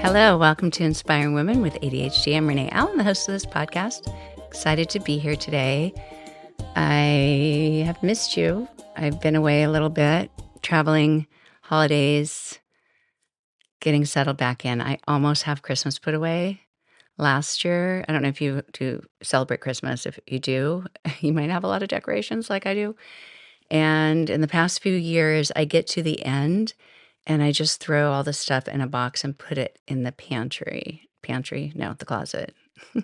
Hello, welcome to Inspiring Women with ADHD. I'm Renee. I'm the host of this podcast. Excited to be here today. I have missed you. I've been away a little bit, traveling, holidays, getting settled back in. I almost have Christmas put away. Last year, I don't know if you do celebrate Christmas. If you do, you might have a lot of decorations like I do. And in the past few years, I get to the end and I just throw all the stuff in a box and put it in the pantry. Pantry? No, the closet. I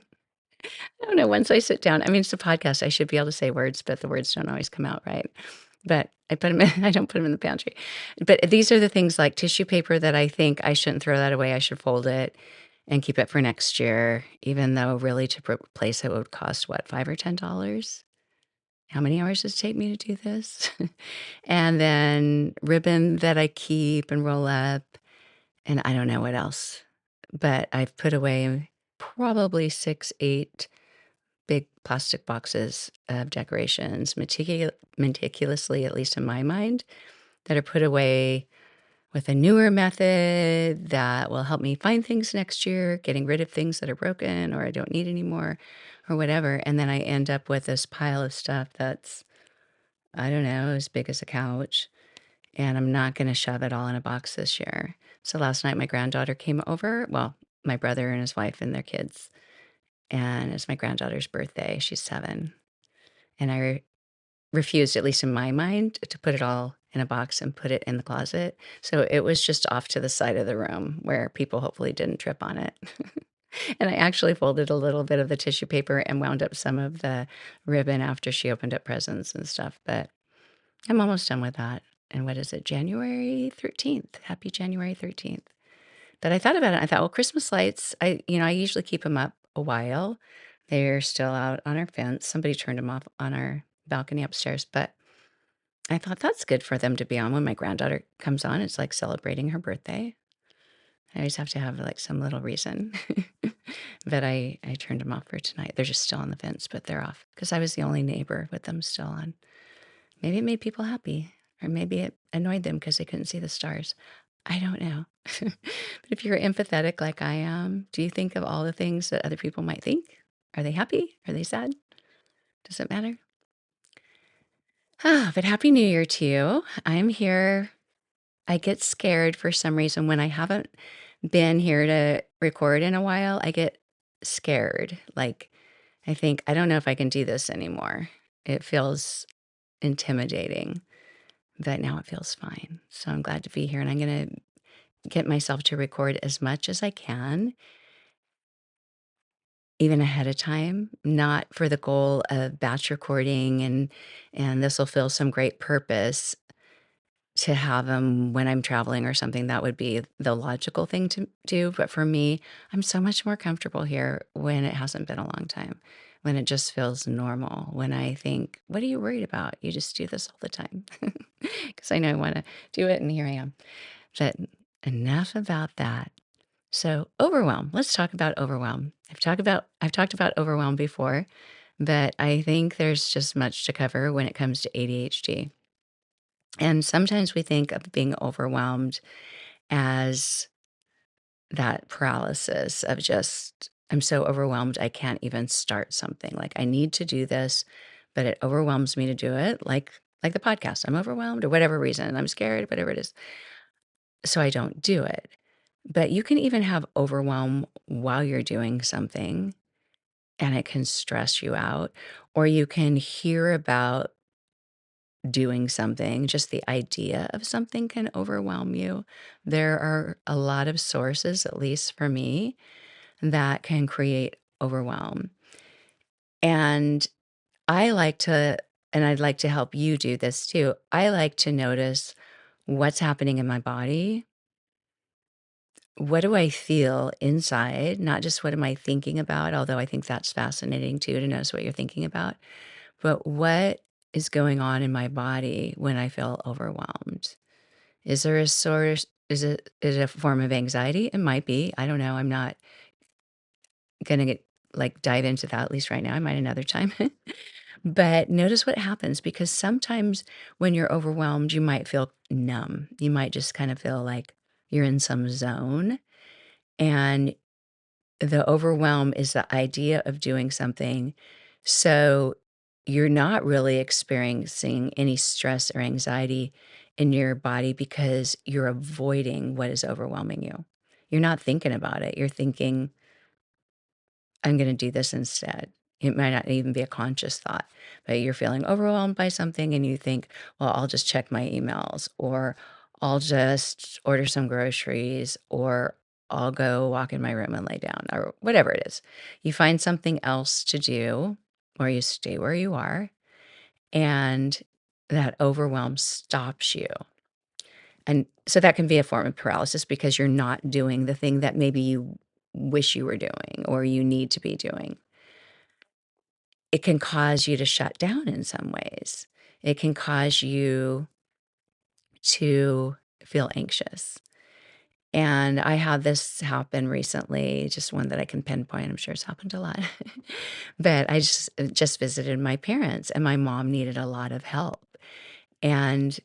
don't know. Once I sit down, I mean, it's a podcast. I should be able to say words, but the words don't always come out right. But I put them in, I don't put them in the pantry. But these are the things like tissue paper that I think I shouldn't throw that away. I should fold it and keep it for next year, even though really to replace it would cost what, $5 or $10? How many hours does it take me to do this? And then ribbon that I keep and roll up, and I don't know what else. But I've put away probably 6, 8 big plastic boxes of decorations meticulously, at least in my mind, that are put away with a newer method that will help me find things next year, getting rid of things that are broken or I don't need anymore or whatever. And then I end up with this pile of stuff that's, I don't know, as big as a couch. And I'm not going to shove it all in a box this year. So last night, my granddaughter came over. Well, my brother and his wife and their kids. And it's my granddaughter's birthday. She's 7. And I refused, at least in my mind, to put it all in a box and put it in the closet. So it was just off to the side of the room where people hopefully didn't trip on it. And I actually folded a little bit of the tissue paper and wound up some of the ribbon after she opened up presents and stuff. But I'm almost done with that. And what is it? January 13th. Happy January 13th. But I thought about it. I thought, well, Christmas lights, I usually keep them up a while. They're still out on our fence. Somebody turned them off on our balcony upstairs, but I thought that's good for them to be on when my granddaughter comes on. It's like celebrating her birthday. I always have to have like some little reason. But I turned them off for tonight. They're just still on the fence, but they're off because I was the only neighbor with them still on. Maybe it made people happy, or maybe it annoyed them because they couldn't see the stars. I don't know. But if you're empathetic like I am, do you think of all the things that other people might think? Are they happy? Are they sad? Does it matter? But Happy New Year to you. I'm here. I get scared for some reason when I haven't been here to record in a while. I get scared. Like, I think, I don't know if I can do this anymore. It feels intimidating, but now it feels fine. So I'm glad to be here and I'm going to get myself to record as much as I can, even ahead of time, not for the goal of batch recording and this will fill some great purpose to have them when I'm traveling or something. That would be the logical thing to do. But for me, I'm so much more comfortable here when it hasn't been a long time, when it just feels normal, when I think, what are you worried about? You just do this all the time. Because I know I want to do it, and here I am. But enough about that. So overwhelm. Let's talk about overwhelm. I've talked about overwhelm before, but I think there's just much to cover when it comes to ADHD. And sometimes we think of being overwhelmed as that paralysis of just, I'm so overwhelmed, I can't even start something. Like I need to do this, but it overwhelms me to do it. Like the podcast, I'm overwhelmed or whatever reason, I'm scared, whatever it is. So I don't do it. But you can even have overwhelm while you're doing something and it can stress you out, or you can hear about doing something, just the idea of something can overwhelm you. There are a lot of sources, at least for me, that can create overwhelm. And I like to, and I'd like to help you do this too. I like to notice what's happening in my body. What do I feel inside? Not just what am I thinking about, although I think that's fascinating too to notice what you're thinking about, but what is going on in my body when I feel overwhelmed? Is there a source? Is it a form of anxiety? It might be. I don't know. I'm not gonna get like dive into that at least right now. I might another time. But notice what happens because sometimes when you're overwhelmed, you might feel numb. You might just kind of feel like you're in some zone And the overwhelm is the idea of doing something, so you're not really experiencing any stress or anxiety in your body because you're avoiding what is overwhelming you. You're not thinking about it. You're thinking, I'm going to do this instead. It might not even be a conscious thought, but you're feeling overwhelmed by something and you think, well, I'll just check my emails, or I'll just order some groceries, or I'll go walk in my room and lay down, or whatever it is. You find something else to do, or you stay where you are, and that overwhelm stops you. And so that can be a form of paralysis because you're not doing the thing that maybe you wish you were doing or you need to be doing. It can cause you to shut down in some ways. It can cause you to feel anxious. And I had this happen recently, just one that I can pinpoint. I'm sure it's happened a lot. But I just visited my parents and my mom needed a lot of help. And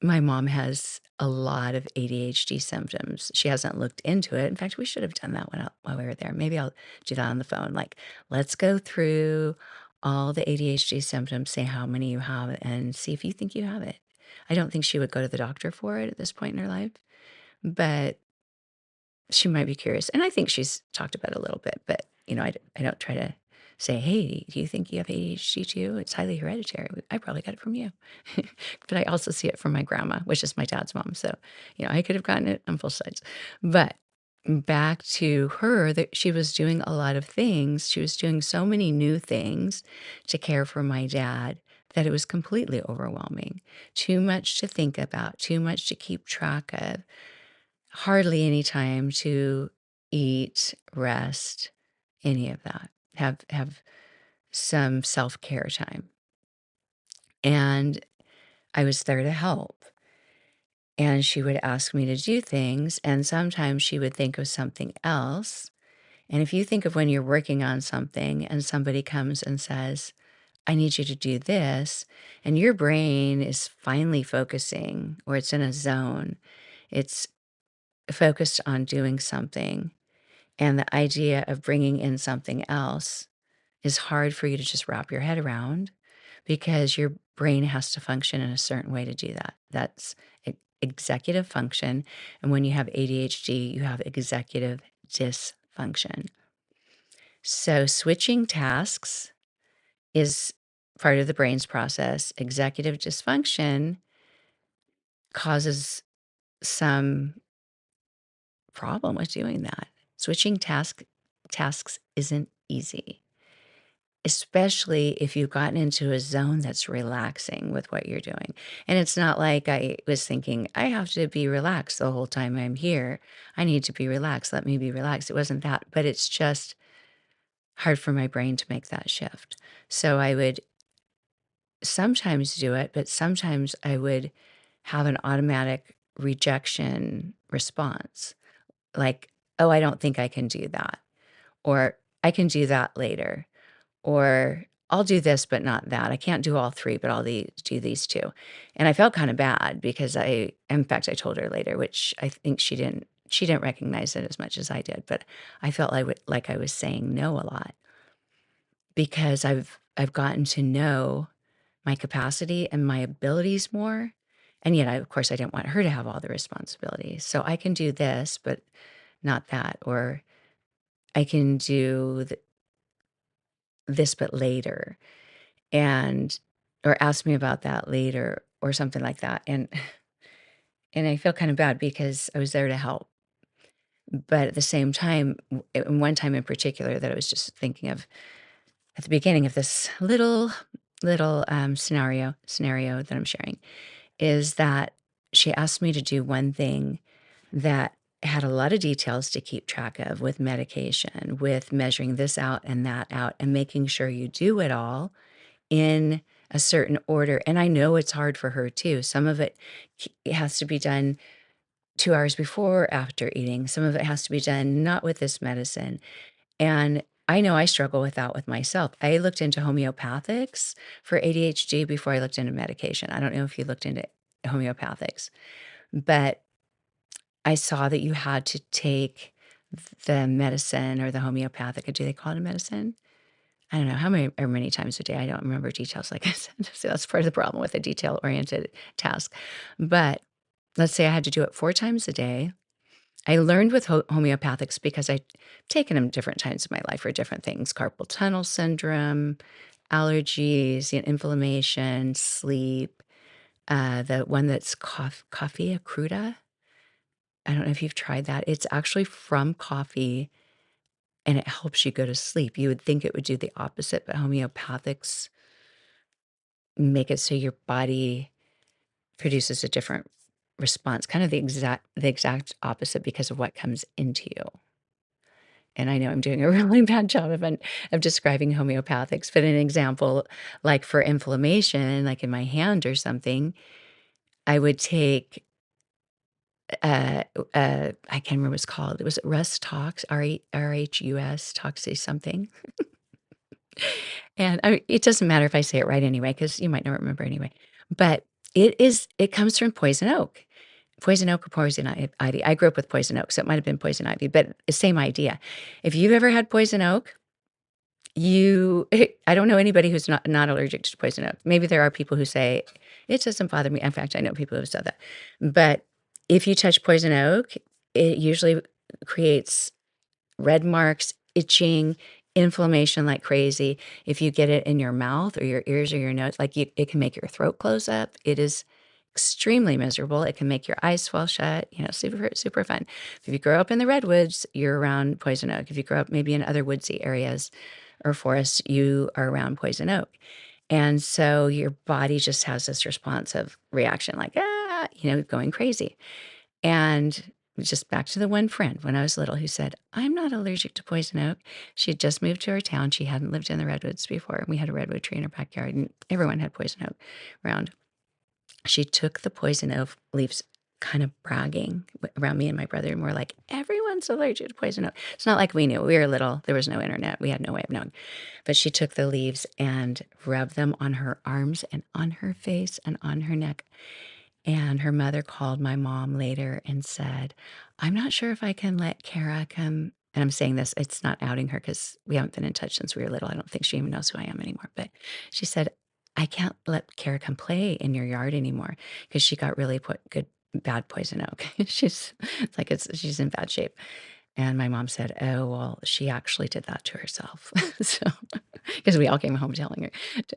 my mom has a lot of ADHD symptoms. She hasn't looked into it. In fact, we should have done that while we were there. Maybe I'll do that on the phone. Like, let's go through all the ADHD symptoms, say how many you have, and see if you think you have it. I don't think she would go to the doctor for it at this point in her life, but she might be curious. And I think she's talked about it a little bit, but I don't try to say, hey, do you think you have ADHD too? It's highly hereditary. I probably got it from you. But I also see it from my grandma, which is my dad's mom. So, I could have gotten it on both sides. But back to her, that she was doing a lot of things. She was doing so many new things to care for my dad that it was completely overwhelming. Too much to think about, too much to keep track of, hardly any time to eat, rest, any of that. Have some self-care time. And I was there to help. And she would ask me to do things, and sometimes she would think of something else. And if you think of when you're working on something and somebody comes and says, I need you to do this, and your brain is finally focusing, or it's in a zone, it's focused on doing something. And the idea of bringing in something else is hard for you to just wrap your head around because your brain has to function in a certain way to do that. That's executive function. And when you have ADHD, you have executive dysfunction. So switching tasks is part of the brain's process. Executive dysfunction causes some problem with doing that. Switching tasks isn't easy, especially if you've gotten into a zone that's relaxing with what you're doing. And it's not like I was thinking, I have to be relaxed the whole time I'm here. I need to be relaxed. Let me be relaxed. It wasn't that, but it's just hard for my brain to make that shift. So I would sometimes do it, but sometimes I would have an automatic rejection response like, oh, I don't think I can do that. Or I can do that later. Or I'll do this, but not that. I can't do all three, but do these two. And I felt kind of bad because in fact, I told her later, which I think she didn't recognize it as much as I did, but I felt like I was saying no a lot because I've gotten to know my capacity and my abilities more. And yet, of course, I didn't want her to have all the responsibilities. So I can do this, but not that. Or I can do this, but later. And or ask me about that later or something like that. And I feel kind of bad because I was there to help. But at the same time, in one time in particular that I was just thinking of at the beginning of this little scenario that I'm sharing is that she asked me to do one thing that had a lot of details to keep track of with medication, with measuring this out and that out, and making sure you do it all in a certain order. And I know it's hard for her too. Some of it has to be done 2 hours before or after eating. Some of it has to be done not with this medicine. And I know I struggle with that with myself. I looked into homeopathics for ADHD before I looked into medication. I don't know if you looked into homeopathics, but I saw that you had to take the medicine or the homeopathic, do they call it a medicine? I don't know how many times a day. I don't remember details, like I said. So that's part of the problem with a detail-oriented task. But let's say I had to do it 4 times a day. I learned with homeopathics because I've taken them different times in my life for different things: carpal tunnel syndrome, allergies, inflammation, sleep. The one that's coffea cruda. I don't know if you've tried that. It's actually from coffee, and it helps you go to sleep. You would think it would do the opposite, but homeopathics make it so your body produces a different response, kind of the exact opposite because of what comes into you. And I know I'm doing a really bad job of describing homeopathics, but an example, like for inflammation, like in my hand or something, I would take, I can't remember what it's called. It was Rhus Tox, RHUS, Toxy something. And it doesn't matter if I say it right anyway, because you might not remember anyway. But it comes from poison oak. Poison oak or poison ivy. I grew up with poison oak, so it might have been poison ivy, but the same idea. If you've ever had poison oak, I don't know anybody who's not allergic to poison oak. Maybe there are people who say, "It doesn't bother me." In fact, I know people who've said that. But if you touch poison oak, it usually creates red marks, itching, inflammation like crazy. If you get it in your mouth or your ears or your nose, like it can make your throat close up. It is extremely miserable. It can make your eyes swell shut, super, super fun. If you grow up in the redwoods, you're around poison oak. If you grow up maybe in other woodsy areas or forests, you are around poison oak. And so your body just has this responsive reaction, like, going crazy. And just back to the one friend when I was little who said, "I'm not allergic to poison oak." She had just moved to our town. She hadn't lived in the redwoods before. And we had a redwood tree in our backyard, and everyone had poison oak around. She took the poison oak leaves, kind of bragging around me and my brother, and we're like, "Everyone's allergic to poison oak." It's not like we knew. We were little. There was no internet. We had no way of knowing. But she took the leaves and rubbed them on her arms and on her face and on her neck. And her mother called my mom later and said, "I'm not sure if I can let Kara come." And I'm saying this, it's not outing her because we haven't been in touch since we were little. I don't think she even knows who I am anymore. But she said, "I can't let Kara come play in your yard anymore because she got really bad poison oak." She's in bad shape. And my mom said, "Oh, well, she actually did that to herself." So, because we all came home telling her,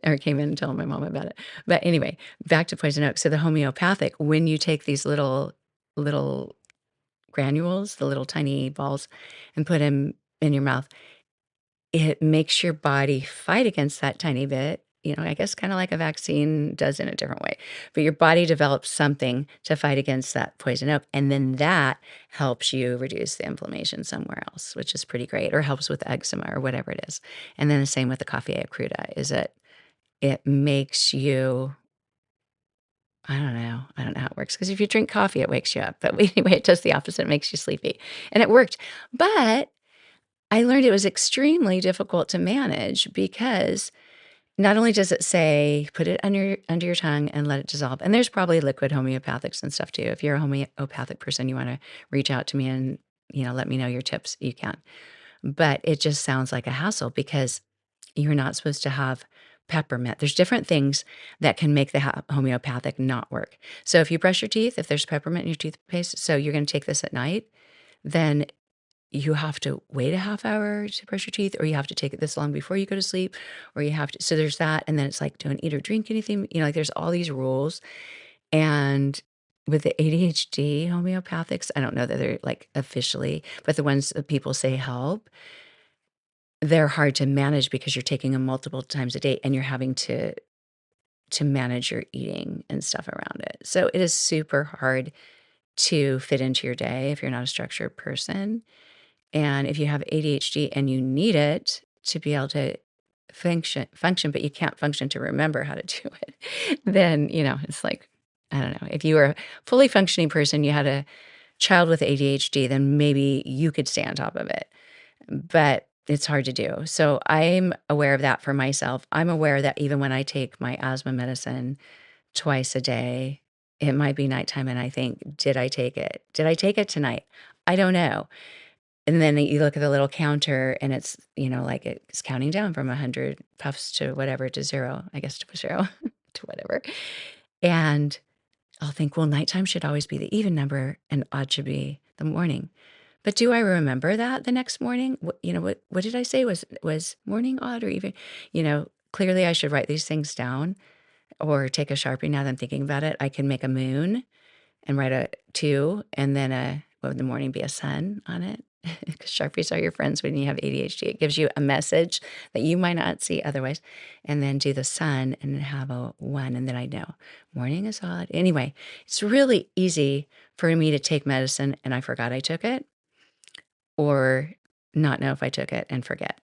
or came in and telling my mom about it. But anyway, back to poison oak. So the homeopathic, when you take these little granules, the little tiny balls, and put them in your mouth, it makes your body fight against that tiny bit, I guess kinda like a vaccine does in a different way. But your body develops something to fight against that poison oak, and then that helps you reduce the inflammation somewhere else, which is pretty great, or helps with eczema or whatever it is. And then the same with the coffea cruda, is it makes you I don't know how it works, because if you drink coffee, it wakes you up, but anyway, it does the opposite, it makes you sleepy, and it worked. But I learned it was extremely difficult to manage because not only does it say, "Put it under your tongue and let it dissolve," and there's probably liquid homeopathics and stuff too. If you're a homeopathic person, you wanna reach out to me and, let me know your tips, you can. But it just sounds like a hassle because you're not supposed to have peppermint. There's different things that can make the homeopathic not work. So if you brush your teeth, if there's peppermint in your toothpaste, so you're gonna take this at night, then you have to wait a half hour to brush your teeth, or you have to take it this long before you go to sleep, or you have to, so there's that, and then it's like, don't eat or drink anything, like, there's all these rules, and with the ADHD homeopathics, I don't know that they're, like, officially, but the ones that people say help, they're hard to manage because you're taking them multiple times a day, and you're having to manage your eating and stuff around it. So it is super hard to fit into your day if you're not a structured person. And if you have ADHD and you need it to be able to function, but you can't function to remember how to do it, then, it's like, I don't know. If you were a fully functioning person, you had a child with ADHD, then maybe you could stay on top of it. But it's hard to do. So I'm aware of that for myself. I'm aware that even when I take my asthma medicine twice a day, it might be nighttime and I think, did I take it? Did I take it tonight? I don't know. And then you look at the little counter and it's, like it's counting down from 100 puffs to whatever to 0, I guess to 0 to whatever. And I'll think, well, nighttime should always be the even number and odd should be the morning. But do I remember that the next morning? What did I say was morning, odd, or even? Clearly I should write these things down or take a Sharpie now that I'm thinking about it. I can make a moon and write a 2 and then what would the morning be, a sun on it? Because Sharpies are your friends when you have ADHD. It gives you a message that you might not see otherwise. And then do the sun and then have a 1, and then I know morning is odd. Anyway, it's really easy for me to take medicine and I forgot I took it, or not know if I took it and forget.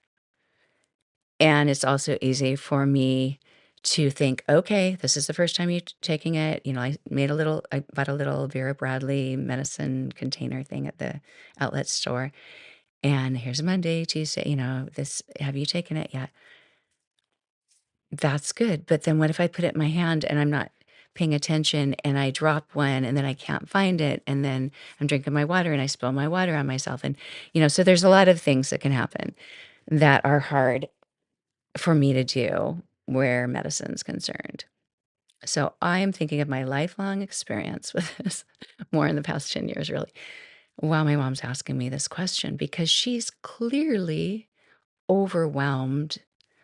And it's also easy for me to think, okay, this is the first time you're taking it. I bought a little Vera Bradley medicine container thing at the outlet store. And here's Monday, Tuesday, have you taken it yet? That's good. But then what if I put it in my hand and I'm not paying attention and I drop one and then I can't find it? And then I'm drinking my water and I spill my water on myself. And, so there's a lot of things that can happen that are hard for me to do where medicine's concerned. So I am thinking of my lifelong experience with this more in the past 10 years, really, while my mom's asking me this question, because she's clearly overwhelmed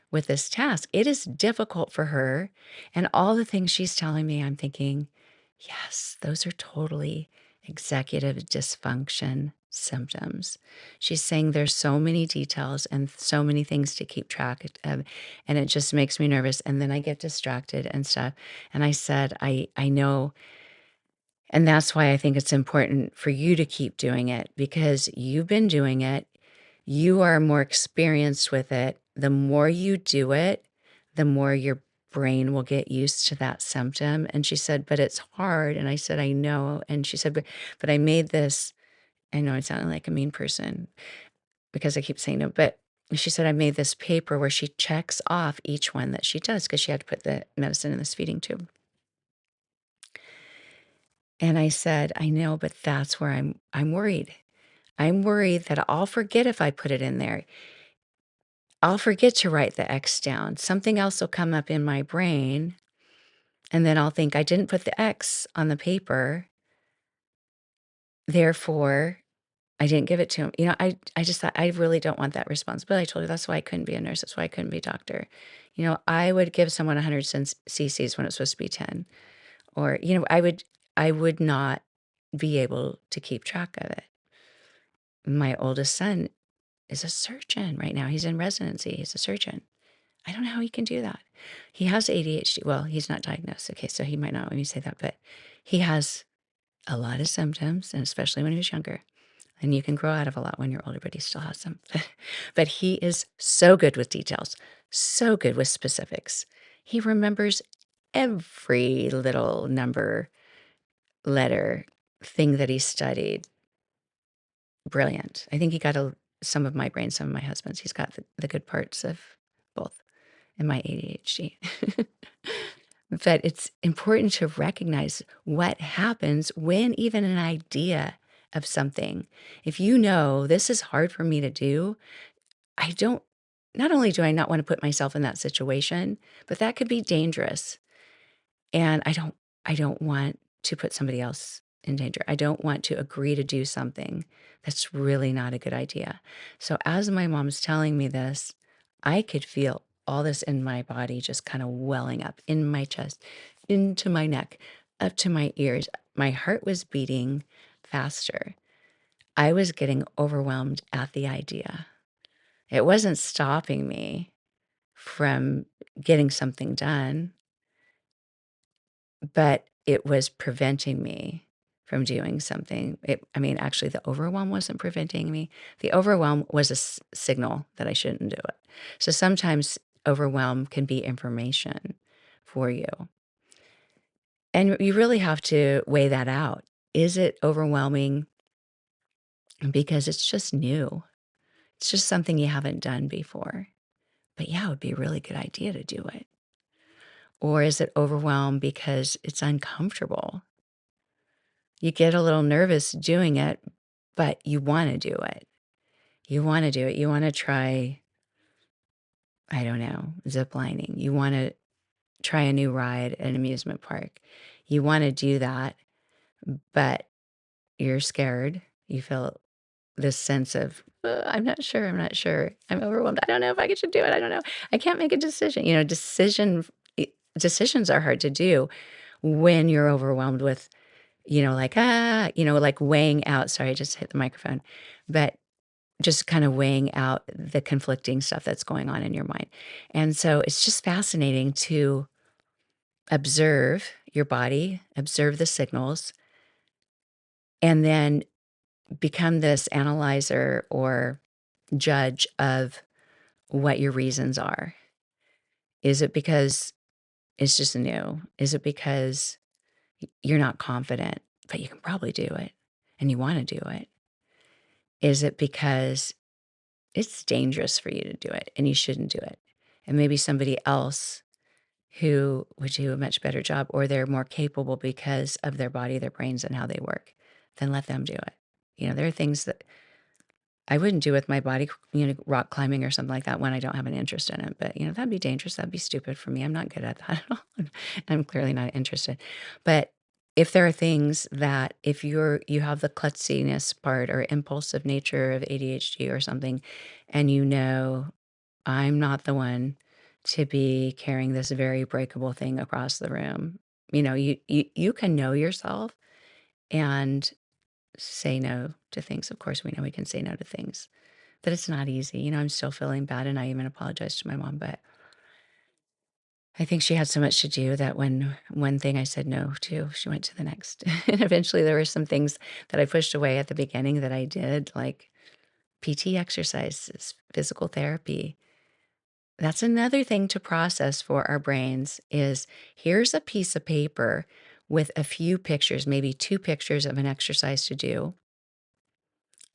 with this task. It is difficult for her. And all the things she's telling me, I'm thinking, yes, those are totally executive dysfunction symptoms. She's saying there's so many details and so many things to keep track of, and it just makes me nervous. And then I get distracted and stuff. And I said, I know. And that's why I think it's important for you to keep doing it, because you've been doing it. You are more experienced with it. The more you do it, the more your brain will get used to that symptom. And she said, but it's hard. And I said, I know. And she said, but I made this. I know I sound like a mean person because I keep saying no, but she said, I made this paper where she checks off each one that she does because she had to put the medicine in this feeding tube. And I said, I know, but that's where I'm worried. I'm worried that I'll forget if I put it in there. I'll forget to write the X down. Something else will come up in my brain, and then I'll think I didn't put the X on the paper. Therefore, I didn't give it to him. I just thought I really don't want that responsibility. I told her that's why I couldn't be a nurse. That's why I couldn't be a doctor. I would give someone 100 cc's when it's supposed to be 10, or I would not be able to keep track of it. My oldest son is a surgeon right now. He's in residency. He's a surgeon. I don't know how he can do that. He has ADHD. Well, he's not diagnosed. Okay, so he might not when you say that, but he has a lot of symptoms, and especially when he was younger. And you can grow out of a lot when you're older, but he still has them. But he is so good with details, so good with specifics. He remembers every little number, letter, thing that he studied. Brilliant. I think he got some of my brain, some of my husband's. He's got the good parts of both in my ADHD. But it's important to recognize what happens when even an idea of something, if you know this is hard for me to do, not only do I not want to put myself in that situation, but that could be dangerous. And I don't want to put somebody else in danger. I don't want to agree to do something that's really not a good idea. So as my mom's telling me this, I could feel all this in my body just kind of welling up in my chest, into my neck, up to my ears. My heart was beating faster. I was getting overwhelmed at the idea. It wasn't stopping me from getting something done, but it was preventing me from doing something. Actually, the overwhelm wasn't preventing me. The overwhelm was a signal that I shouldn't do it. So sometimes overwhelm can be information for you. And you really have to weigh that out. Is it overwhelming because it's just new? It's just something you haven't done before. But yeah, it would be a really good idea to do it. Or is it overwhelmed because it's uncomfortable? You get a little nervous doing it, but you want to do it. You want to do it. You want to try, I don't know, zip lining. You want to try a new ride at an amusement park. You want to do that, but you're scared. You feel this sense of, I'm not sure. I'm not sure. I'm overwhelmed. I don't know if I should do it. I don't know. I can't make a decision. Decisions are hard to do when you're overwhelmed with, like weighing out. Sorry, I just hit the microphone, but just kind of weighing out the conflicting stuff that's going on in your mind. And so it's just fascinating to observe your body, observe the signals, and then become this analyzer or judge of what your reasons are. Is it because it's just new? Is it because you're not confident, but you can probably do it and you want to do it? Is it because it's dangerous for you to do it and you shouldn't do it? And maybe somebody else who would do a much better job, or they're more capable because of their body, their brains, and how they work, then let them do it. There are things that I wouldn't do with my body, rock climbing or something like that when I don't have an interest in it. But, that'd be dangerous. That'd be stupid for me. I'm not good at that at all. I'm clearly not interested. But if there are things that if you have the klutziness part or impulsive nature of ADHD or something, and I'm not the one to be carrying this very breakable thing across the room. You can know yourself and say no to things. Of course, we know we can say no to things, but it's not easy. I'm still feeling bad, and I even apologized to my mom, but I think she had so much to do that when one thing I said no to, she went to the next. And eventually there were some things that I pushed away at the beginning that I did, like PT exercises, physical therapy. That's another thing to process for our brains is here's a piece of paper with a few pictures, maybe 2 pictures of an exercise to do,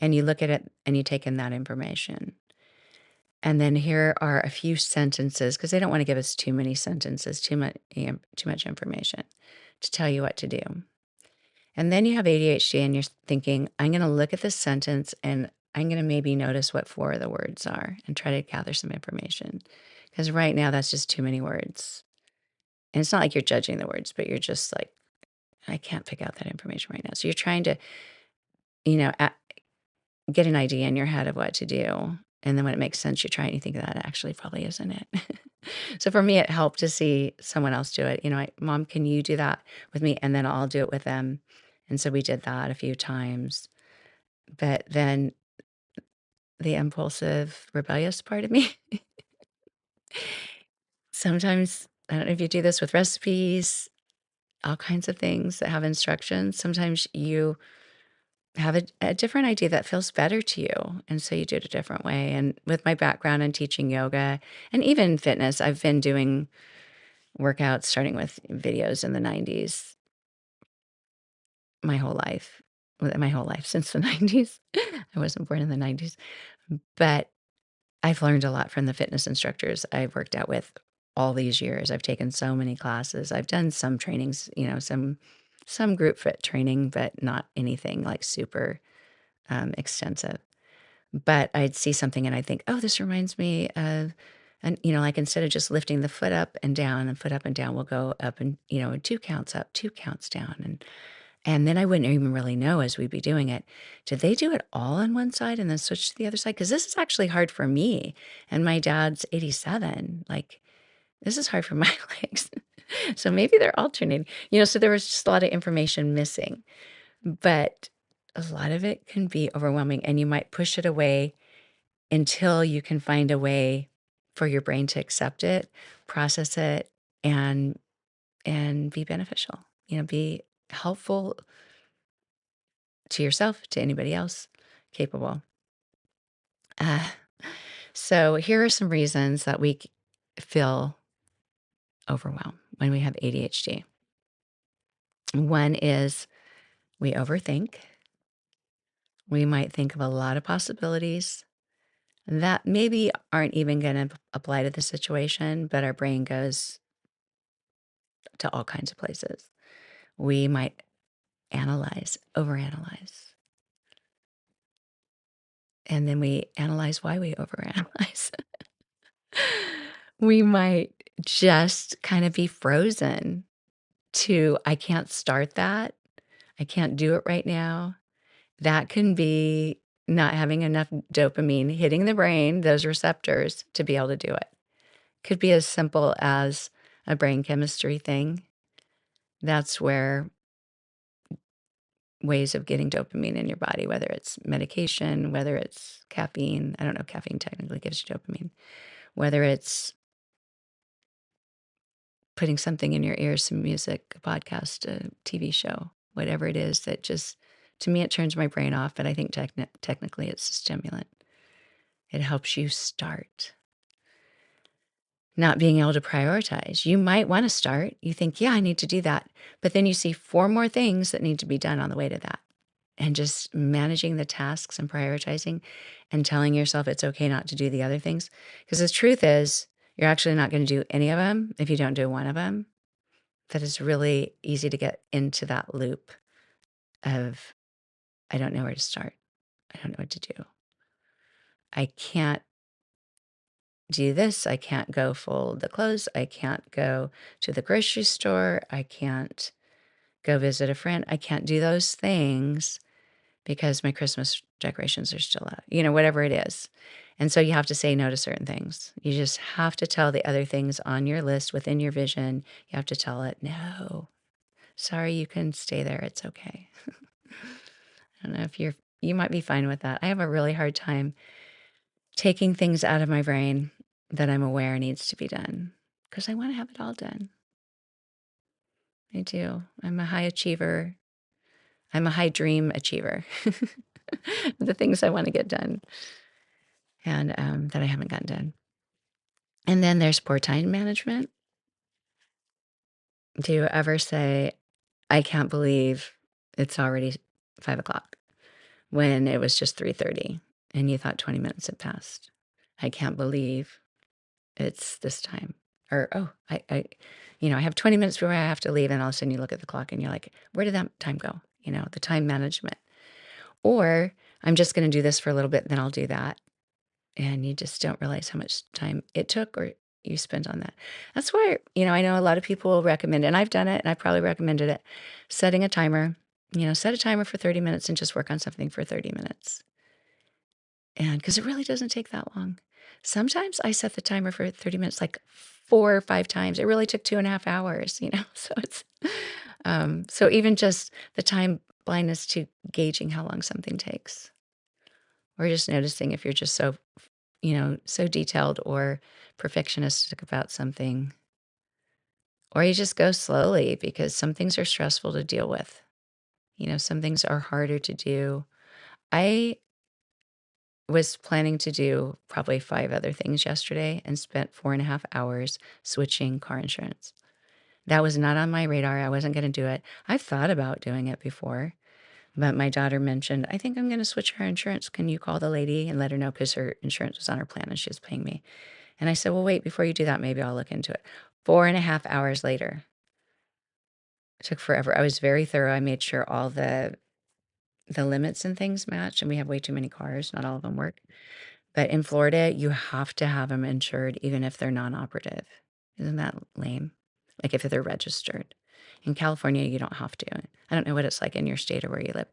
and you look at it and you take in that information. And then here are a few sentences because they don't want to give us too many sentences, too much information to tell you what to do. And then you have ADHD and you're thinking, I'm going to look at this sentence and I'm going to maybe notice what 4 of the words are and try to gather some information. Because right now that's just too many words. And it's not like you're judging the words, but you're just like, I can't pick out that information right now. So you're trying to, get an idea in your head of what to do. And then when it makes sense, you try and you think that actually probably isn't it. So for me, it helped to see someone else do it. Mom, can you do that with me? And then I'll do it with them. And so we did that a few times. But then the impulsive, rebellious part of me, sometimes, I don't know if you do this with recipes, all kinds of things that have instructions. Sometimes you have a different idea that feels better to you. And so you do it a different way. And with my background in teaching yoga and even fitness, I've been doing workouts starting with videos in the 90s my whole life. My whole life since the 90s. I wasn't born in the 90s. But I've learned a lot from the fitness instructors I've worked out with all these years. I've taken so many classes. I've done some trainings, some group fit training, but not anything like super extensive. But I'd see something and I'd think, oh, this reminds me of, and like instead of just lifting the foot up and down and foot up and down, we'll go up and 2 counts up, 2 counts down, and then I wouldn't even really know as we'd be doing it. Did they do it all on one side and then switch to the other side? Because this is actually hard for me, and my dad's 87. Like this is hard for my legs. So maybe they're alternating. So there was just a lot of information missing. But a lot of it can be overwhelming, and you might push it away until you can find a way for your brain to accept it, process it, and be beneficial. Be helpful to yourself, to anybody else capable. Uh, so here are some reasons that we feel overwhelmed when we have ADHD. One is we overthink. We might think of a lot of possibilities that maybe aren't even going to apply to the situation, but our brain goes to all kinds of places. We might analyze, overanalyze. And then we analyze why we overanalyze. We might just kind of be frozen to, I can't start that. I can't do it right now. That can be not having enough dopamine hitting the brain, those receptors, to be able to do it. Could be as simple as a brain chemistry thing. That's where ways of getting dopamine in your body, whether it's medication, whether it's caffeine. I don't know, caffeine technically gives you dopamine. Whether it's putting something in your ears, some music, a podcast, a TV show, whatever it is that just, to me, it turns my brain off, but I think technically it's a stimulant. It helps you start. Not being able to prioritize. You might want to start. You think, yeah, I need to do that. But then you see 4 more things that need to be done on the way to that. And just managing the tasks and prioritizing and telling yourself it's okay not to do the other things. Because the truth is, you're actually not going to do any of them if you don't do one of them. That is really easy to get into that loop of, I don't know where to start. I don't know what to do. I can't do this. I can't go fold the clothes. I can't go to the grocery store. I can't go visit a friend. I can't do those things because my Christmas decorations are still out, whatever it is. And so you have to say no to certain things. You just have to tell the other things on your list within your vision. You have to tell it, no, sorry, you can stay there. It's okay. I don't know if you might be fine with that. I have a really hard time taking things out of my brain that I'm aware needs to be done because I want to have it all done. I do. I'm a high achiever. I'm a high dream achiever. The things I want to get done and that I haven't gotten done. And then there's poor time management. Do you ever say, I can't believe it's already 5 o'clock when it was just 3:30 and you thought 20 minutes had passed? I can't believe it's this time. Or, oh, I have 20 minutes before I have to leave. And all of a sudden you look at the clock and you're like, where did that time go? The time management. Or I'm just going to do this for a little bit and then I'll do that. And you just don't realize how much time it took or you spent on that. That's why, I know a lot of people recommend it, and I've done it and I probably recommended it, setting a timer, set a timer for 30 minutes and just work on something for 30 minutes. And because it really doesn't take that long. Sometimes I set the timer for 30 minutes, like 4 or 5 times. It really took 2.5 hours, so it's, so even just the time blindness to gauging how long something takes, or just noticing if you're just so, so detailed or perfectionistic about something, or you just go slowly because some things are stressful to deal with. Some things are harder to do. I was planning to do probably 5 other things yesterday and spent 4.5 hours switching car insurance. That was not on my radar. I wasn't going to do it. I've thought about doing it before, but my daughter mentioned, I think I'm going to switch her insurance. Can you call the lady and let her know? Because her insurance was on her plan and she was paying me. And I said, well, wait, before you do that, maybe I'll look into it. 4.5 hours later. It took forever. I was very thorough. I made sure all the limits and things match, and we have way too many cars. Not all of them work. But in Florida, you have to have them insured even if they're non-operative. Isn't that lame? Like if they're registered. In California, you don't have to. I don't know what it's like in your state or where you live.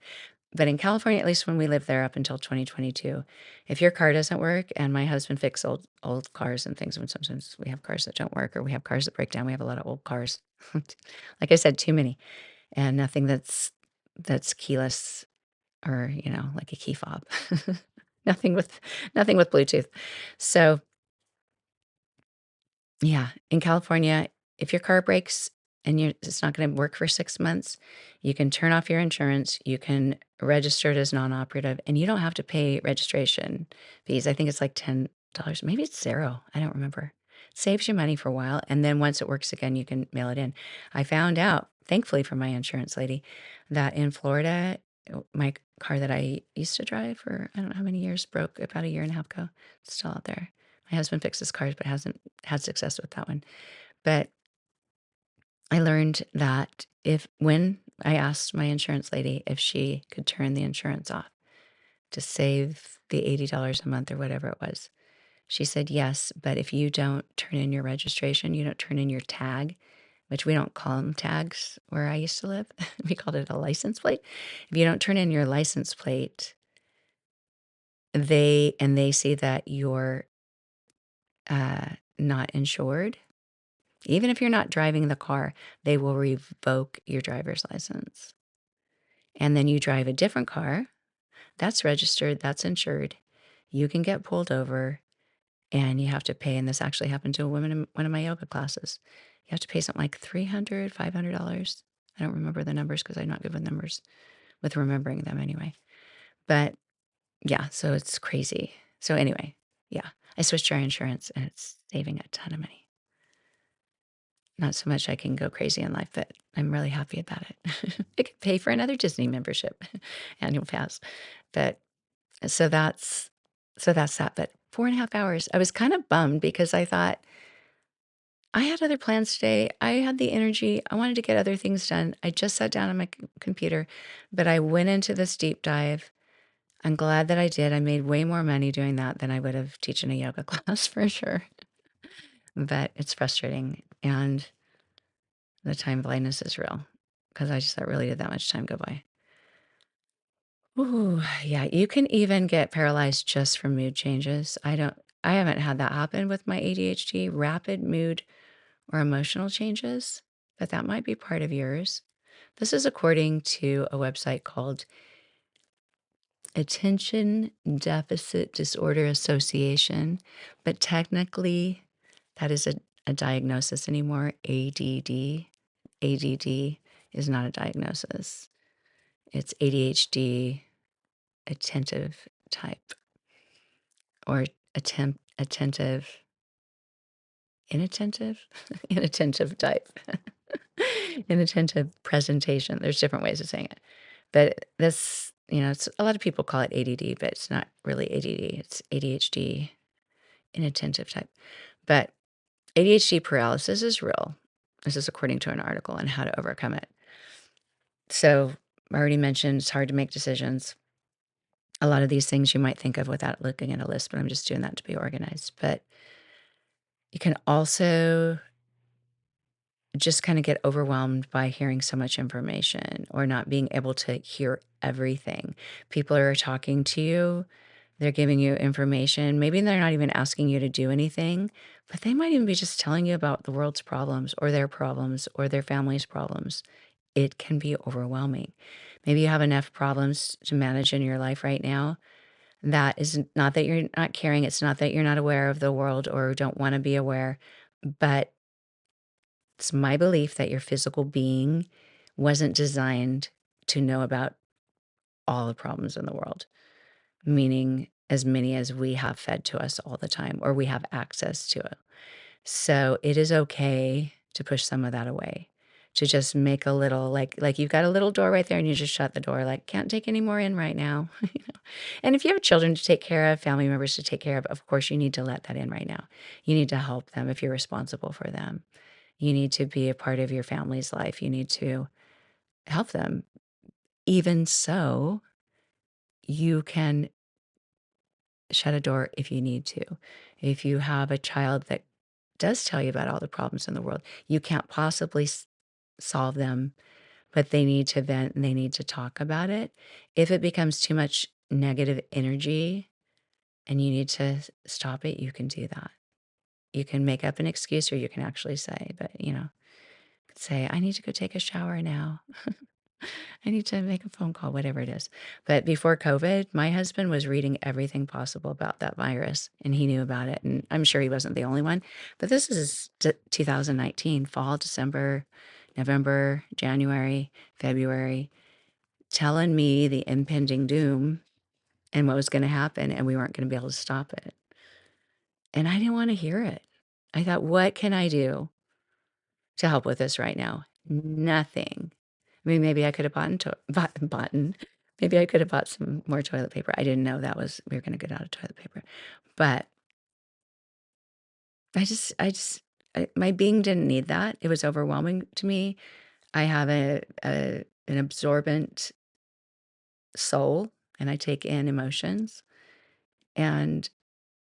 But in California, at least when we lived there up until 2022, if your car doesn't work, and my husband fixed old cars and things, when sometimes we have cars that don't work or we have cars that break down. We have a lot of old cars. Like I said, too many. And nothing that's keyless or, like a key fob. Nothing with Bluetooth. So, yeah, in California, if your car breaks and it's not going to work for 6 months, you can turn off your insurance, you can register it as non-operative, and you don't have to pay registration fees. I think it's like $10. Maybe it's 0. I don't remember. It saves you money for a while, and then once it works again, you can mail it in. I found out, thankfully from my insurance lady, that in Florida, my car that I used to drive for I don't know how many years broke about a year and a half ago. It's still out there. My husband fixes cars, but hasn't had success with that one. But I learned that when I asked my insurance lady if she could turn the insurance off to save the $80 a month or whatever it was. She said, yes, but if you don't turn in your registration, you don't turn in your tag, which we don't call them tags where I used to live. We called it a license plate. If you don't turn in your license plate, they see that you're not insured, even if you're not driving the car, they will revoke your driver's license. And then you drive a different car that's registered, that's insured. You can get pulled over and you have to pay. And this actually happened to a woman in one of my yoga classes. You have to pay something like $300, $500. I don't remember the numbers because I'm not good with numbers, with remembering them anyway. But yeah, so it's crazy. So anyway, yeah, I switched our insurance and it's saving a ton of money. Not so much I can go crazy in life, but I'm really happy about it. It could pay for another Disney membership, annual pass. But so that's that. But 4.5 hours, I was kind of bummed because I thought I had other plans today. I had the energy. I wanted to get other things done. I just sat down on my computer, but I went into this deep dive. I'm glad that I did. I made way more money doing that than I would have teaching a yoga class for sure. But it's frustrating. And the time blindness is real because I just thought really did that much time go by. Ooh, yeah, you can even get paralyzed just from mood changes. I haven't had that happen with my ADHD, rapid mood or emotional changes, but that might be part of yours. This is according to a website called Attention Deficit Disorder Association, but technically that is a diagnosis anymore. ADD is not a diagnosis. It's ADHD attentive type or attentive, inattentive, inattentive type, inattentive presentation. There's different ways of saying it. But this, it's a lot of people call it ADD, but it's not really ADD. It's ADHD inattentive type. But ADHD paralysis is real. This is according to an article on how to overcome it. So I already mentioned it's hard to make decisions. A lot of these things you might think of without looking at a list, but I'm just doing that to be organized. But you can also just kind of get overwhelmed by hearing so much information or not being able to hear everything. People are talking to you, they're giving you information. Maybe they're not even asking you to do anything, but they might even be just telling you about the world's problems or their family's problems. It can be overwhelming. Maybe you have enough problems to manage in your life right now. That is not that you're not caring. It's not that you're not aware of the world or don't want to be aware, but it's my belief that your physical being wasn't designed to know about all the problems in the world, meaning as many as we have fed to us all the time or we have access to it. So it is okay to push some of that away, to just make a little like you've got a little door right there and you just shut the door, like can't take any more in right now. And if you have children to take care of, family members to take care of course you need to let that in right now. You need to help them if you're responsible for them. You need to be a part of your family's life. You need to help them. Even so, you can shut a door if you need to. If you have a child that does tell you about all the problems in the world, you can't possibly solve them, but they need to vent and they need to talk about it. If it becomes too much negative energy and you need to stop it, you can do that. You can make up an excuse or you can actually say, but say, I need to go take a shower now. I need to make a phone call, whatever it is. But before COVID, my husband was reading everything possible about that virus and he knew about it. And I'm sure he wasn't the only one. But this is 2019, fall, December, November, January, February, telling me the impending doom and what was going to happen. And we weren't going to be able to stop it. And I didn't want to hear it. I thought, what can I do to help with this right now? Nothing. I mean, maybe I could have maybe I could have bought some more toilet paper. I didn't know we were going to get out of toilet paper. But my being didn't need that. It was overwhelming to me. I have a an absorbent soul, and I take in emotions, and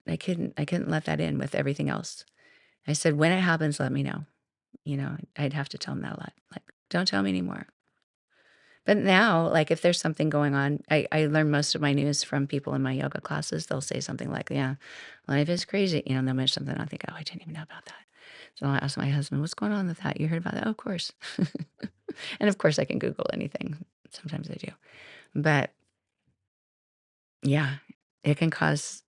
I couldn't let that in with everything else. I said, "When it happens, let me know." I'd have to tell them that a lot. Like, "Don't tell me anymore." But now, like, if there's something going on, I learn most of my news from people in my yoga classes. They'll say something like, "Yeah, life is crazy," and they'll mention something, I think, "Oh, I didn't even know about that." So I'll ask my husband, "What's going on with that? You heard about that?" "Oh, of course." And of course, I can Google anything. Sometimes I do. But yeah, it can cause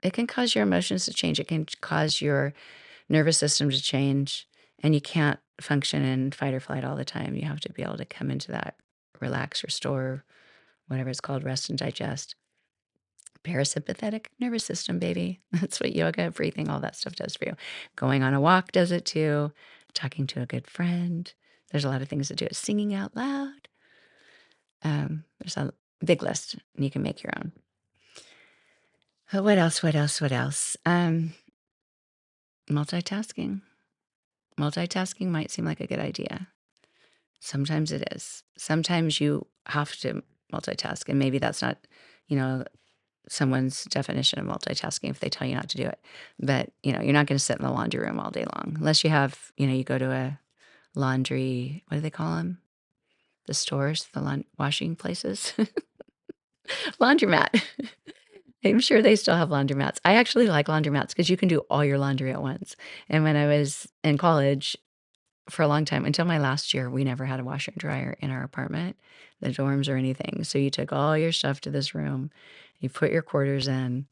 it can cause your emotions to change. It can cause your nervous system to change, and you can't function in fight or flight all the time. You have to be able to come into that relax, restore, whatever it's called, rest and digest. Parasympathetic nervous system, baby. That's what yoga, breathing, all that stuff does for you. Going on a walk does it too. Talking to a good friend. There's a lot of things to do it. Singing out loud. There's a big list, and you can make your own. What else? What else? What else? Multitasking. Multitasking might seem like a good idea. Sometimes it is. Sometimes you have to multitask, and maybe that's not, you know, someone's definition of multitasking if they tell you not to do it. But, you're not going to sit in the laundry room all day long unless you have, you go to a laundry, what do they call them? The stores, the washing places, laundromat. I'm sure they still have laundromats. I actually like laundromats because you can do all your laundry at once. And when I was in college, for a long time, until my last year, we never had a washer and dryer in our apartment, the dorms or anything. So you took all your stuff to this room, you put your quarters in,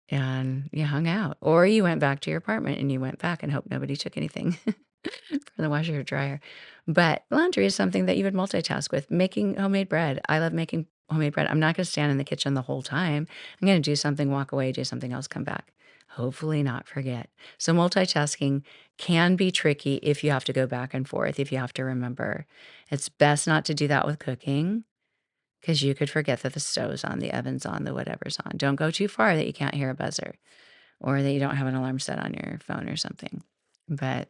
and you hung out. Or you went back to your apartment and you went back and hoped nobody took anything from the washer or dryer. But laundry is something that you would multitask with. Making homemade bread. I love making homemade bread. I'm not going to stand in the kitchen the whole time. I'm going to do something, walk away, do something else, come back. Hopefully not forget. So multitasking can be tricky if you have to go back and forth, if you have to remember. It's best not to do that with cooking because you could forget that the stove's on, the oven's on, the whatever's on. Don't go too far that you can't hear a buzzer or that you don't have an alarm set on your phone or something. But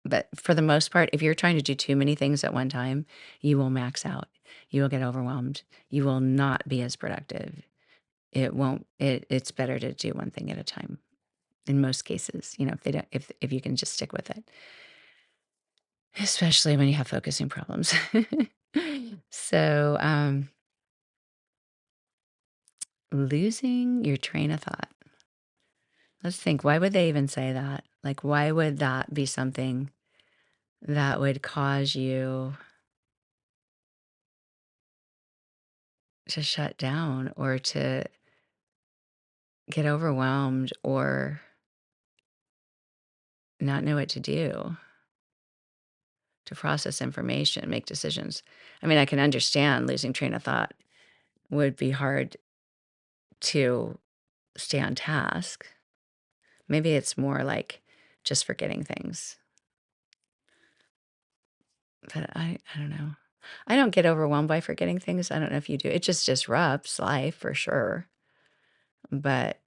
but for the most part, if you're trying to do too many things at one time, you will max out. You will get overwhelmed. You will not be as productive. It won't it's better to do one thing at a time in most cases, if they don't if you can just stick with it, especially when you have focusing problems. So, losing your train of thought. Let's think, why would they even say that? Like, why would that be something that would cause you to shut down or to get overwhelmed or not know what to do, to process information, make decisions? I mean, I can understand losing train of thought would be hard to stay on task. Maybe it's more like just forgetting things. But I don't know. I don't get overwhelmed by forgetting things. I don't know if you do. It just disrupts life for sure. But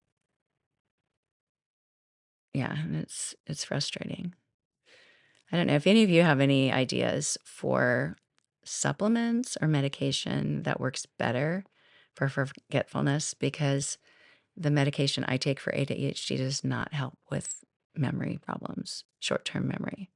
yeah, and it's frustrating. I don't know if any of you have any ideas for supplements or medication that works better for forgetfulness, because the medication I take for ADHD does not help with memory problems, short-term memory,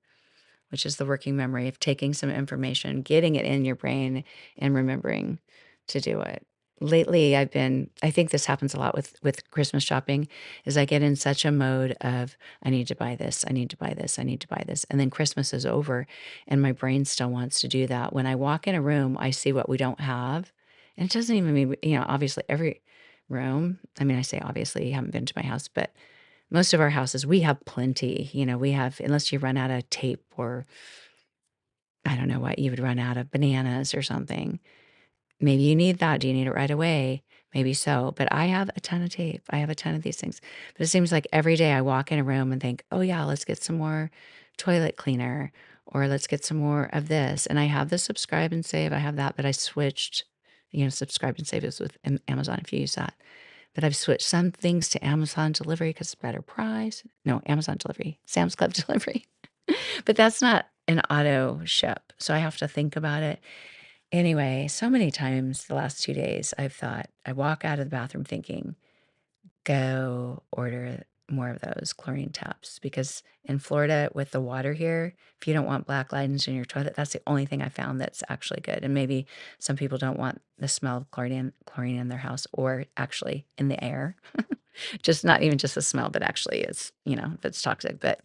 which is the working memory of taking some information, getting it in your brain, and remembering to do it. Lately, I think this happens a lot with Christmas shopping, is I get in such a mode of, I need to buy this, I need to buy this, I need to buy this. And then Christmas is over and my brain still wants to do that. When I walk in a room, I see what we don't have. And it doesn't even mean, obviously every room, I mean, I say obviously, you haven't been to my house, but most of our houses, we have plenty. We have, unless you run out of tape or I don't know what, you would run out of bananas or something. Maybe you need that. Do you need it right away? Maybe so. But I have a ton of tape. I have a ton of these things. But it seems like every day I walk in a room and think, oh, yeah, let's get some more toilet cleaner or let's get some more of this. And I have the subscribe and save. I have that, but I switched, subscribe and save is with Amazon if you use that. But I've switched some things to Amazon delivery because it's better price. No, Amazon delivery, Sam's Club delivery. But that's not an auto ship. So I have to think about it. Anyway, so many times the last 2 days, I've thought, I walk out of the bathroom thinking, go order more of those chlorine taps. Because in Florida, with the water here, if you don't want black lines in your toilet, that's the only thing I found that's actually good. And maybe some people don't want the smell of chlorine in their house or actually in the air. Just not even just the smell, but actually it's, if it's toxic. But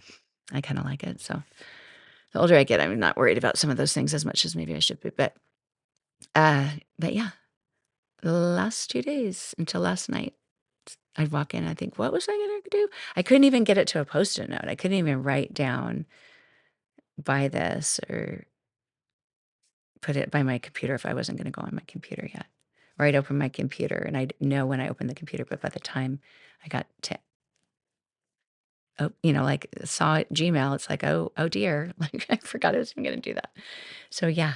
I kind of like it. So the older I get, I'm not worried about some of those things as much as maybe I should be. But yeah, the last 2 days until last night, I'd walk in and I think, what was I going to do? I couldn't even get it to a Post-it note. I couldn't even write down, buy this, or put it by my computer if I wasn't going to go on my computer yet. Or I'd open my computer and I'd know when I opened the computer, but by the time I got to, like saw Gmail, it's like, oh dear, like I forgot I was even going to do that. So yeah,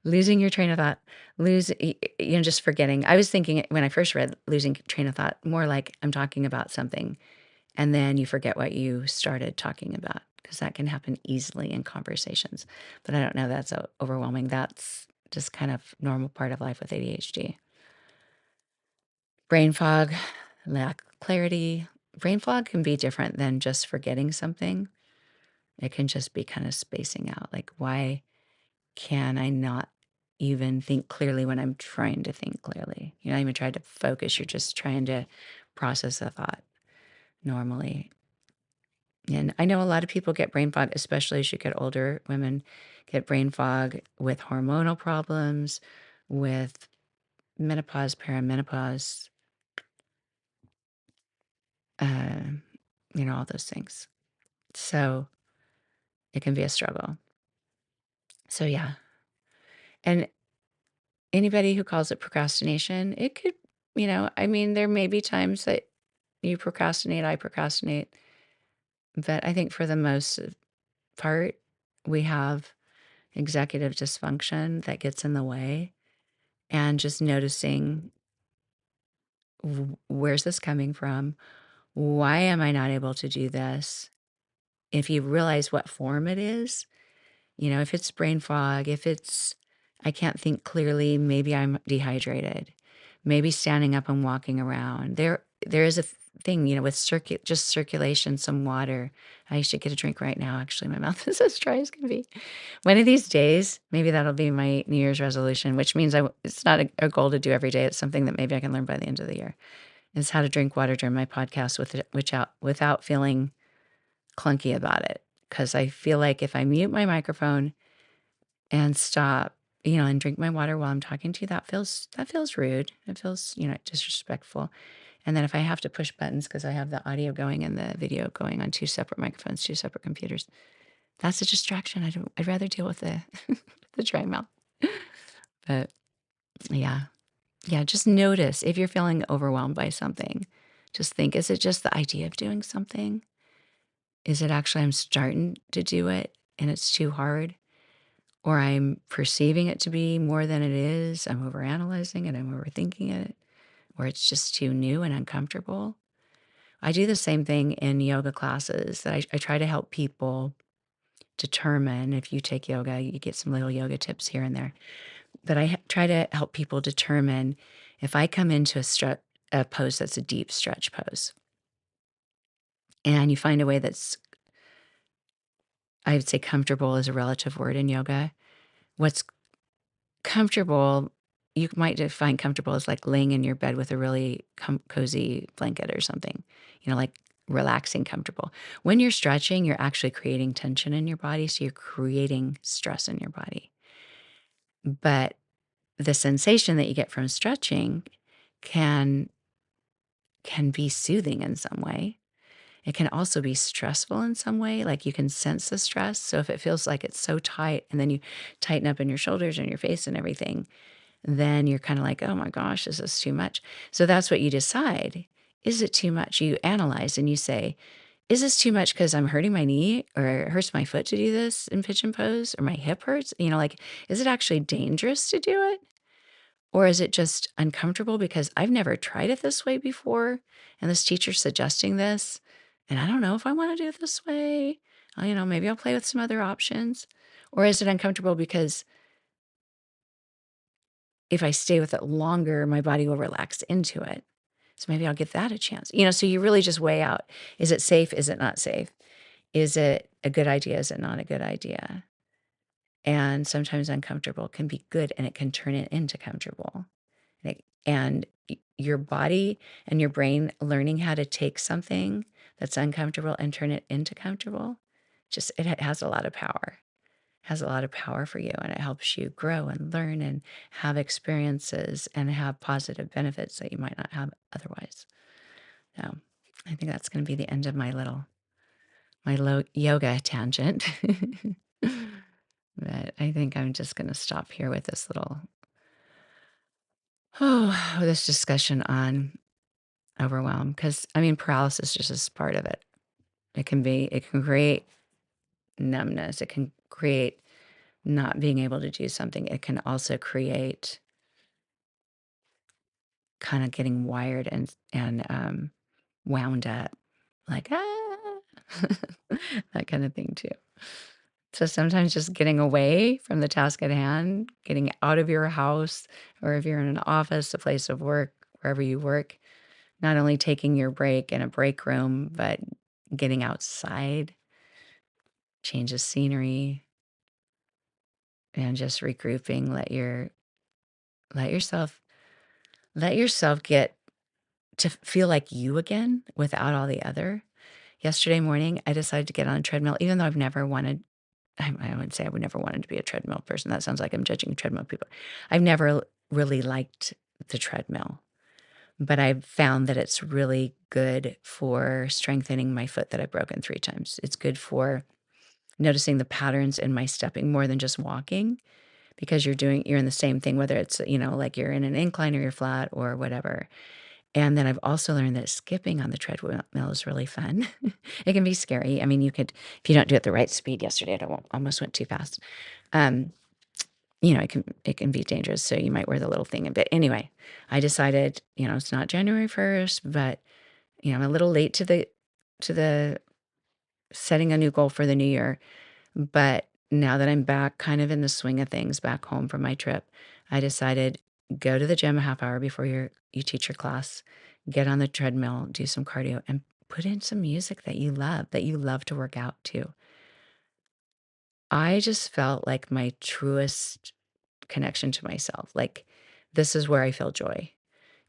losing your train of thought, just forgetting. I was thinking when I first read losing train of thought, more like I'm talking about something and then you forget what you started talking about, because that can happen easily in conversations. But I don't know, that's overwhelming. That's just kind of normal part of life with ADHD. Brain fog, lack of clarity. Brain fog can be different than just forgetting something. It can just be kind of spacing out. Like, why can I not even think clearly when I'm trying to think clearly? You're not even trying to focus. You're just trying to process a thought normally. And I know a lot of people get brain fog, especially as you get older. Women get brain fog with hormonal problems, with menopause, perimenopause, uh, all those things. So it can be a struggle. So yeah. And anybody who calls it procrastination, it could, there may be times that you procrastinate, I procrastinate. But I think for the most part, we have executive dysfunction that gets in the way. And just noticing, where's this coming from? Why am I not able to do this? If you realize what form it is, if it's brain fog, if it's I can't think clearly, maybe I'm dehydrated. Maybe standing up and walking around. There is a thing, with just circulation, some water. I should get a drink right now. Actually, my mouth is as dry as can be. One of these days, maybe that'll be my New Year's resolution, which means it's not a goal to do every day. It's something that maybe I can learn by the end of the year. Is how to drink water during my podcast without feeling clunky about it. Because I feel like if I mute my microphone and stop, and drink my water while I'm talking to you, that feels rude. It feels, disrespectful. And then if I have to push buttons because I have the audio going and the video going on two separate microphones, two separate computers, that's a distraction. I'd rather deal with the the dry mouth. But yeah. Yeah, just notice if you're feeling overwhelmed by something. Just think, is it just the idea of doing something? Is it actually I'm starting to do it and it's too hard? Or I'm perceiving it to be more than it is. I'm overanalyzing it. I'm overthinking it. Or it's just too new and uncomfortable. I do the same thing in yoga classes that I try to help people determine. If you take yoga, you get some little yoga tips here and there. But I try to help people determine if I come into a pose that's a deep stretch pose and you find a way that's, I would say comfortable is a relative word in yoga. What's comfortable, you might define comfortable as like laying in your bed with a really cozy blanket or something, like relaxing, comfortable. When you're stretching, you're actually creating tension in your body. So you're creating stress in your body. But the sensation that you get from stretching can be soothing in some way. It can also be stressful in some way, like you can sense the stress. So if it feels like it's so tight and then you tighten up in your shoulders and your face and everything, then you're kind of like, oh my gosh, is this too much? So that's what you decide. Is it too much? You analyze and you say, is this too much because I'm hurting my knee or it hurts my foot to do this in pigeon pose or my hip hurts? Like, is it actually dangerous to do it? Or is it just uncomfortable because I've never tried it this way before and this teacher's suggesting this and I don't know if I want to do it this way. Maybe I'll play with some other options. Or is it uncomfortable because if I stay with it longer, my body will relax into it? So maybe I'll give that a chance. So you really just weigh out, is it safe? Is it not safe? Is it a good idea? Is it not a good idea? And sometimes uncomfortable can be good and it can turn it into comfortable. And your body and your brain learning how to take something that's uncomfortable and turn it into comfortable, it has a lot of power. Has a lot of power for you, and it helps you grow and learn and have experiences and have positive benefits that you might not have otherwise. So I think that's going to be the end of my low yoga tangent. But I think I'm just going to stop here with this this discussion on overwhelm, because paralysis just is part of it. It can create numbness. It can create not being able to do something. It can also create kind of getting wired and wound up, like, that kind of thing too. So sometimes just getting away from the task at hand, getting out of your house, or if you're in an office, a place of work, wherever you work, not only taking your break in a break room, but getting outside, change of scenery, and just regrouping. Let yourself let yourself get to feel like you again without all the other. Yesterday morning, I decided to get on a treadmill, even though I've never wanted. I wouldn't say I would never wanted to be a treadmill person. That sounds like I'm judging treadmill people. I've never really liked the treadmill, but I've found that it's really good for strengthening my foot that I've broken 3 times. It's good for noticing the patterns in my stepping more than just walking, because you're in the same thing, whether it's, like you're in an incline or you're flat or whatever. And then I've also learned that skipping on the treadmill is really fun. It can be scary. If you don't do it at the right speed. Yesterday, almost went too fast. Um, it can be dangerous. So you might wear the little thing. But anyway, I decided, it's not January 1st, but I'm a little late to the setting a new goal for the new year. But now that I'm back kind of in the swing of things back home from my trip, I decided, go to the gym a half hour before you teach your class, get on the treadmill, do some cardio, and put in some music that you love to work out to. I just felt like my truest connection to myself. Like, this is where I feel joy.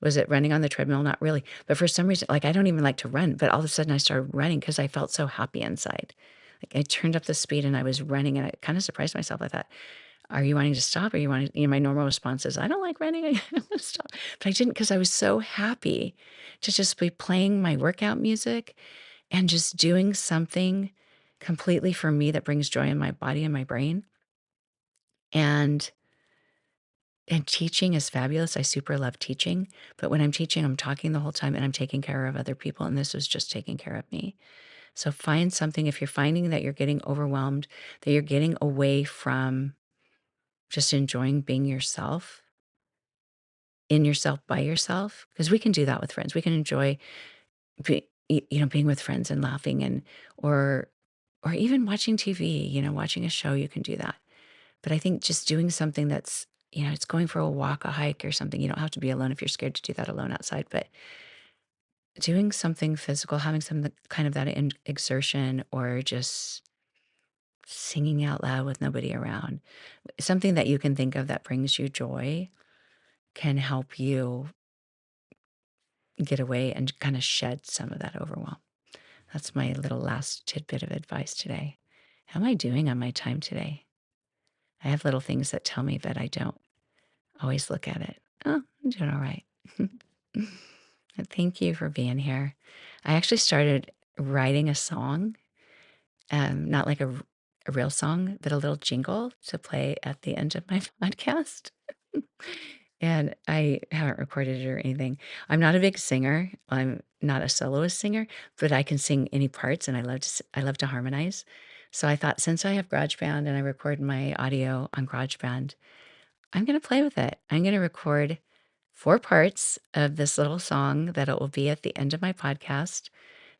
Was it running on the treadmill? Not really. But for some reason, like, I don't even like to run, but all of a sudden I started running because I felt so happy inside. Like, I turned up the speed and I was running, and I kind of surprised myself. I thought, are you wanting to stop? Or you wanting, my normal response is, I don't like running. I want to stop. But I didn't, because I was so happy to just be playing my workout music and just doing something completely for me that brings joy in my body and my brain. And teaching is fabulous. I super love teaching. But when I'm teaching, I'm talking the whole time and I'm taking care of other people. And this was just taking care of me. So find something, if you're finding that you're getting overwhelmed, that you're getting away from just enjoying being yourself, in yourself, by yourself, because we can do that with friends. We can enjoy being with friends and laughing, or even watching TV, watching a show. You can do that. But I think just doing something that's, it's going for a walk, a hike, or something. You don't have to be alone if you're scared to do that alone outside, but doing something physical, having some kind of that exertion, or just singing out loud with nobody around, something that you can think of that brings you joy, can help you get away and kind of shed some of that overwhelm. That's my little last tidbit of advice today. How am I doing on my time today? I have little things that tell me, but I don't always look at it. Oh, I'm doing all right. Thank you for being here. I actually started writing a song, not like a real song, but a little jingle to play at the end of my podcast. And I haven't recorded it or anything. I'm not a big singer. I'm not a soloist singer, but I can sing any parts, and I love to harmonize. So I thought, since I have GarageBand and I record my audio on GarageBand, I'm going to play with it. I'm going to record 4 parts of this little song that it will be at the end of my podcast,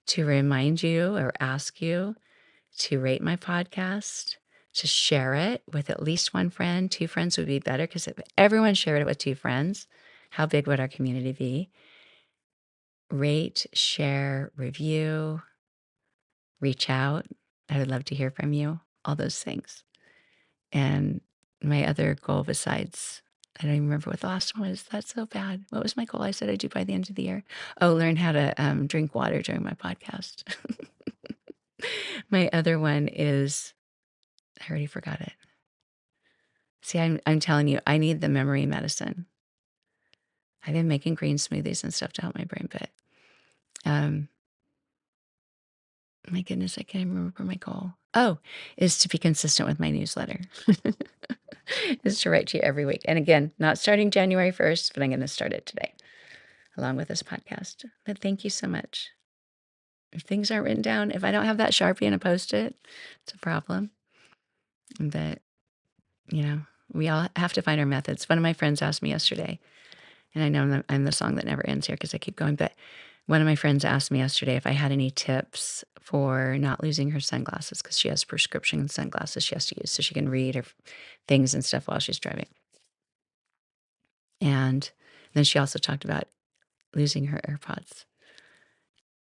to remind you or ask you to rate my podcast, to share it with at least one friend. 2 friends would be better because if everyone shared it with 2 friends, how big would our community be? Rate, share, review, reach out. I would love to hear from you, all those things. And my other goal besides, I don't even remember what the last one was. That's so bad. What was my goal I said I'd do by the end of the year? Oh, learn how to drink water during my podcast. My other one is, I already forgot it. See, I'm telling you, I need the memory medicine. I've been making green smoothies and stuff to help my brain, but my goodness, I can't even remember my goal. Oh, is to be consistent with my newsletter. Is to write to you every week. And again, not starting January 1st, but I'm going to start it today, along with this podcast. But thank you so much. If things aren't written down, if I don't have that Sharpie and a Post-it, it's a problem. But, we all have to find our methods. One of my friends asked me yesterday, and I know I'm the song that never ends here because I keep going, but one of my friends asked me yesterday if I had any tips for not losing her sunglasses because she has prescription sunglasses she has to use so she can read her things and stuff while she's driving. And then she also talked about losing her AirPods.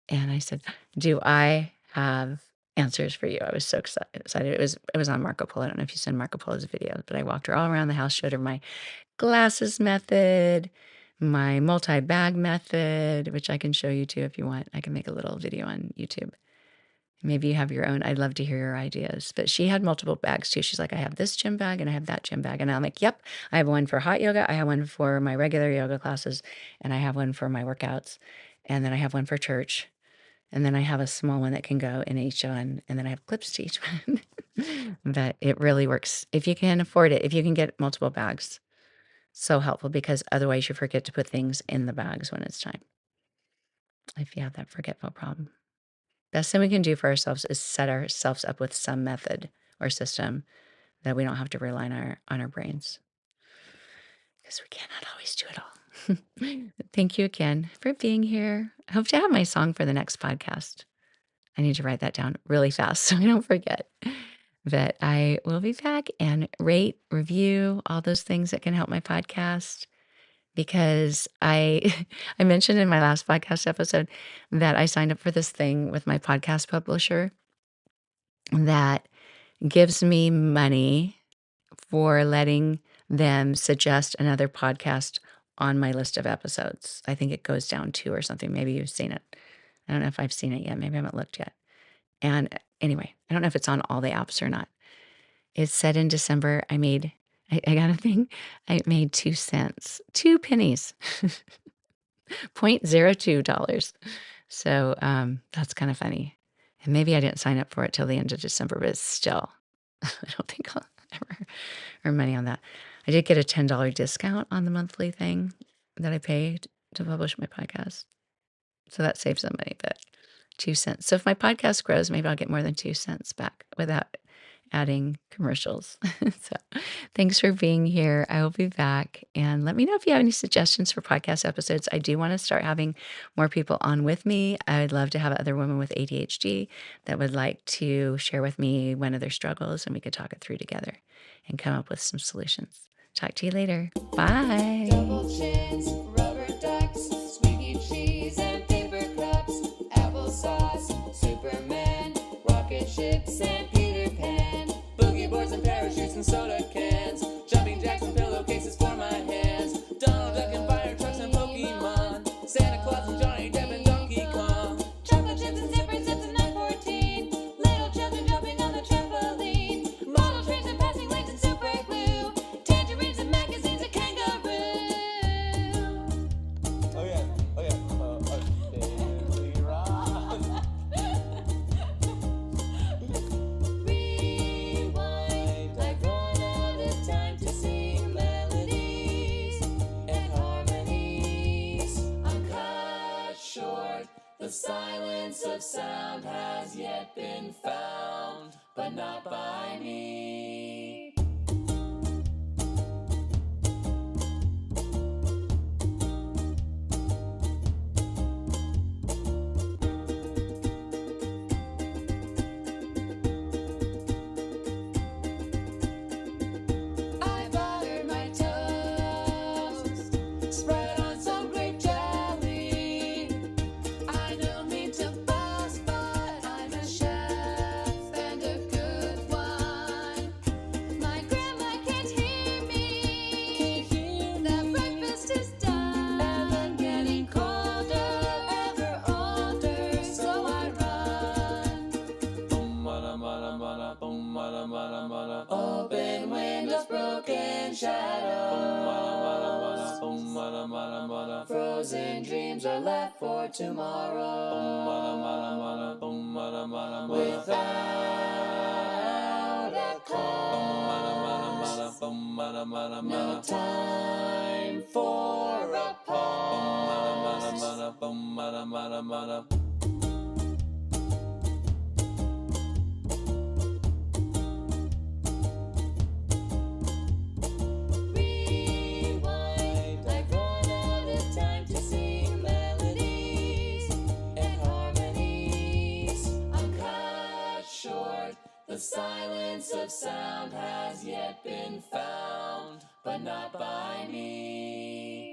And I said, do I have answers for you? I was so excited. It was on Marco Polo. I don't know if you seen Marco Polo's video, but I walked her all around the house, showed her my glasses method, my multi-bag method, which I can show you too if you want. I can make a little video on YouTube. Maybe you have your own. I'd love to hear your ideas. But she had multiple bags too. She's like, I have this gym bag and I have that gym bag. And I'm like, yep, I have one for hot yoga. I have one for my regular yoga classes. And I have one for my workouts. And then I have one for church. And then I have a small one that can go in each one. And then I have clips to each one. But it really works. If you can afford it, if you can get multiple bags, so helpful because otherwise you forget to put things in the bags when it's time. If you have that forgetful problem. Best thing we can do for ourselves is set ourselves up with some method or system that we don't have to rely on our brains. Because we cannot always do it all. Thank you again for being here. I hope to have my song for the next podcast. I need to write that down really fast so I don't forget. But I will be back and rate, review, all those things that can help my podcast. Because I mentioned in my last podcast episode that I signed up for this thing with my podcast publisher that gives me money for letting them suggest another podcast on my list of episodes. I think it goes down 2 or something. Maybe you've seen it. I don't know if I've seen it yet. Maybe I haven't looked yet. And anyway, I don't know if it's on all the apps or not. It said in December, I got a thing. I made 2 cents, 2 pennies, $0.02. So that's kind of funny. And maybe I didn't sign up for it till the end of December, but still, I don't think I'll ever earn money on that. I did get a $10 discount on the monthly thing that I paid to publish my podcast. So that saves some money, but 2 cents. So if my podcast grows, maybe I'll get more than 2 cents back without adding commercials. So thanks for being here. I will be back. And let me know if you have any suggestions for podcast episodes. I do want to start having more people on with me. I would love to have other women with ADHD that would like to share with me one of their struggles and we could talk it through together and come up with some solutions. Talk to you later. Bye. Double chins, rubber ducks, squeaky cheese and paper cups, applesauce, Superman, rocket ships and Peter Pan, boogie boards and parachutes and soda cans, jumping jacks and pillowcases for my hands, Donald Duck and fire trucks and Pokemon, Santa Claus and Johnny Depp and Donkey Kong, chocolate chips and zipper zips and N14, little children jumping on the trampoline, model trains and passing lanes and super glue, tangerines and magazines and kangaroo. Oh yeah, Daily Run. Rewind, I've run out of time to sing melodies and harmonies. I'm cut short, the silence of sound has yet been found, but not by me. dreams are left for tomorrow. Without a cause, no time for a pause. Rewind, I've run out of time to sing melodies and harmonies. I'm cut short, the silence of sound has yet been found, but not by me.